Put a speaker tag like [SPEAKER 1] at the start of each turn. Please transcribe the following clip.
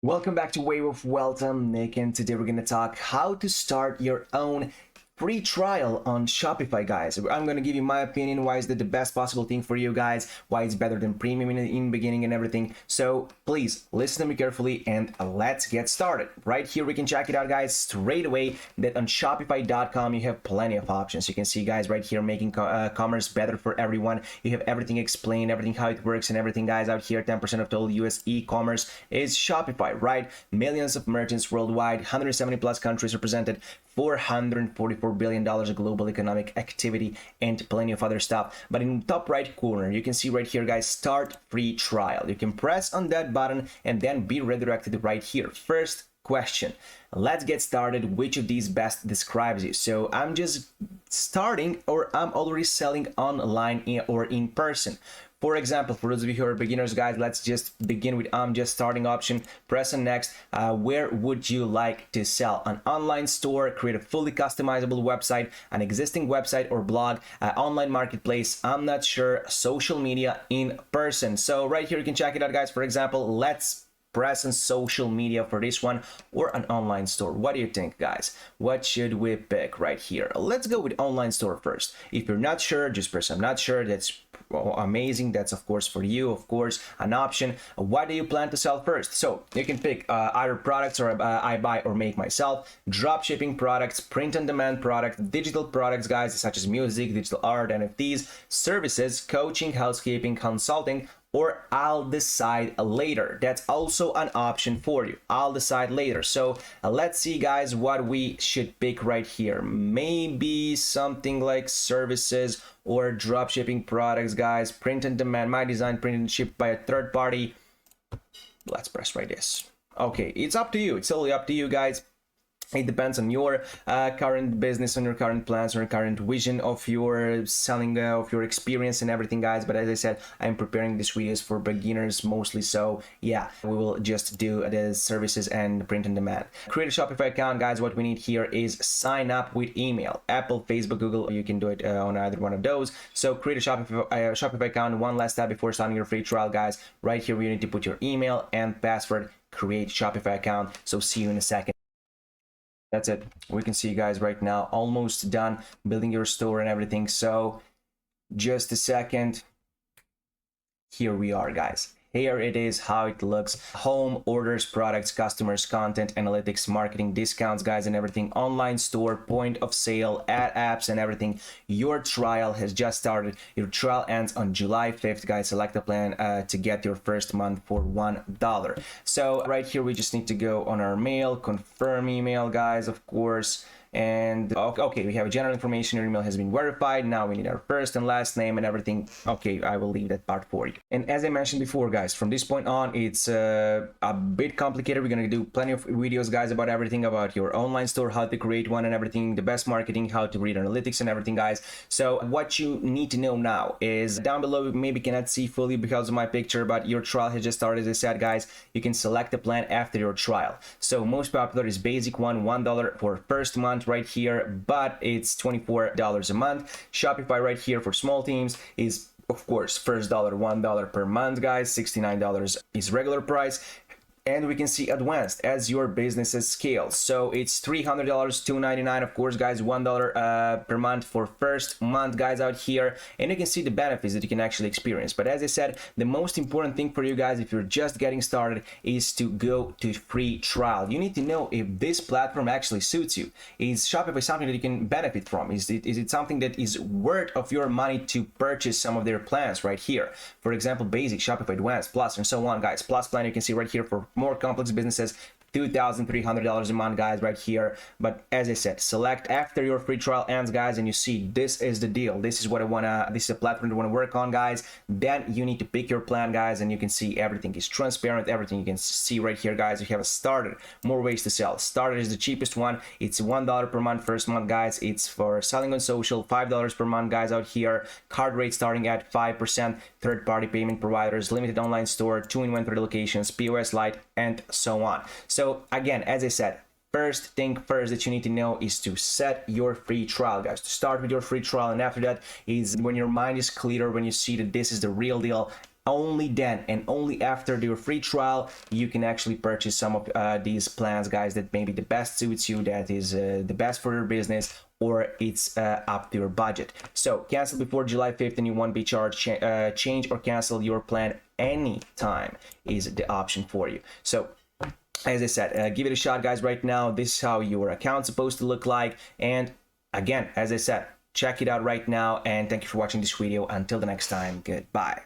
[SPEAKER 1] Welcome back to Wave of Wealth. I'm Nick, and today we're going to talk how to start your own free trial on Shopify, guys. I'm going to give you my opinion, why is that the best possible thing for you guys, why it's better than premium in the beginning and everything. So please listen to me carefully and let's get started. Right here we can check it out, guys, straight away that on Shopify.com you have plenty of options. You can see, guys, right here, making commerce better for everyone. You have everything explained, everything how it works and everything, guys. Out here, 10% of total US e-commerce is Shopify, right? Millions of merchants worldwide, 170 plus countries represented, $444 billion of global economic activity, and plenty of other stuff. But in the top right corner, you can see right here, guys, start free trial. You can press on that button and then be redirected right here. First question. Let's get started. Which of these best describes you? So I'm just starting, or I'm already selling online or in person. For example, for those of you who are beginners, guys, let's just begin with I'm just starting option. Press on next. Where would you like to sell? An online store, create a fully customizable website, an existing website or blog, online marketplace, I'm not sure, social media, in person. So right here you can check it out, guys. For example, let's press on social media for this one, or an online store. What do you think, guys? What should we pick right here? Let's go with online store first. If you're not sure, just press I'm not sure. That's amazing. That's of course for you, of course, an option. What do you plan to sell first? So you can pick either products, or I buy or make myself, drop shipping products, print on demand products, digital products, guys, such as music, digital art, NFTs, services, coaching, housekeeping, consulting, or I'll decide later. That's also an option for you. I'll decide later. So let's see, guys, what we should pick right here. Maybe something like services or drop shipping products, guys. Print and demand, my design, printed and shipped by a third party. Let's press right this. Okay, it's up to you. It's totally up to you, guys. It depends on your current business, on your current plans, on your current vision of your selling, of your experience and everything, guys. But as I said, I'm preparing these videos for beginners mostly. So yeah, we will just do the services and print on demand. Create a Shopify account, guys. What we need here is sign up with email. Apple, Facebook, Google, you can do it on either one of those. So create a Shopify account. One last step before starting your free trial, guys. Right here, you need to put your email and password, create Shopify account. So see you in a second. That's it. We can see, guys, right now, almost done building your store and everything. So just a second. Here we are, guys. Here it is, how it looks. Home, orders, products, customers, content, analytics, marketing, discounts, guys, and everything. Online store, point of sale, ad apps, and everything. Your trial has just started. Your trial ends on July 5th, guys. Select a plan to get your first month for $1. So right here, we just need to go on our mail, confirm email, guys, of course. And okay, we have a general information. Your email has been verified. Now we need our first and last name and everything. Okay, I will leave that part for you. And as I mentioned before, guys, from this point on, it's a bit complicated. We're gonna do plenty of videos, guys, about everything, about your online store, how to create one and everything, the best marketing, how to read analytics and everything, guys. So what you need to know now is down below, you maybe cannot see fully because of my picture, but your trial has just started. As I said, guys, you can select a plan after your trial. So most popular is basic one, $1 for first month right here, but it's $24 a month. Shopify right here for small teams is, of course, first dollar, $1 per month, guys. $69 is regular price. And we can see advanced as your businesses scale. So it's $300, $299, of course, guys, $1 per month for first month, guys, out here. And you can see the benefits that you can actually experience. But as I said, the most important thing for you guys, if you're just getting started, is to go to free trial. You need to know if this platform actually suits you. Is Shopify something that you can benefit from? Is it something that is worth of your money to purchase some of their plans right here? For example, basic, Shopify, advanced, plus, and so on, guys. Plus plan, you can see right here for more complex businesses, $2,300 a month, guys, right here. But as I said, select after your free trial ends, guys, and you see this is the deal. This is what I wanna, this is a platform I wanna work on, guys. Then you need to pick your plan, guys, and you can see everything is transparent. Everything you can see right here, guys. You have a starter, more ways to sell. Starter is the cheapest one. It's $1 per month first month, guys. It's for selling on social, $5 per month, guys, out here. Card rate starting at 5%. Third-party payment providers, limited online store, 2 inventory locations, POS Lite, and so on. So again, as I said, first thing first that you need to know is to set your free trial, guys. To start with your free trial, and after that is when your mind is clear, when you see that this is the real deal, only then and only after your free trial you can actually purchase some of these plans, guys, that maybe the best suits you, that is the best for your business, or it's up to your budget. So cancel before July 5th and you won't be charged. Change or cancel your plan anytime is the option for you. So as I said, give it a shot, guys. Right now, this is how your account's supposed to look like. And again, as I said, check it out right now. And thank you for watching this video. Until the next time, goodbye.